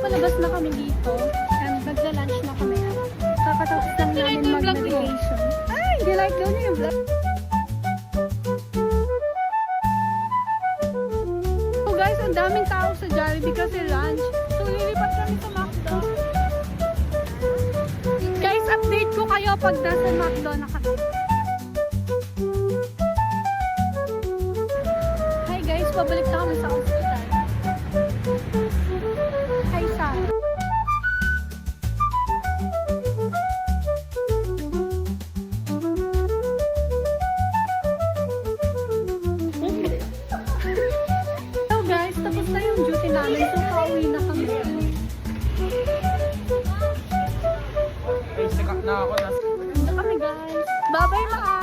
nakalabas na kami dito. And magla-lunch na kami. Kakatapos lang namin mag-navigation. Ay, hindi like daw niya yung vlog. So guys, ang daming tao sa Jollibee kasi lunch. So lilipat kami sa McDo. Guys, update ko kayo pag nasa McDo na kami. Hi guys, pabalik na kami sa hospital. Hi Sarah. So guys, tapos na yung duty namin. So pauwi na kami. Ay, sakak na ako. Ganda kami guys. Bye-bye mga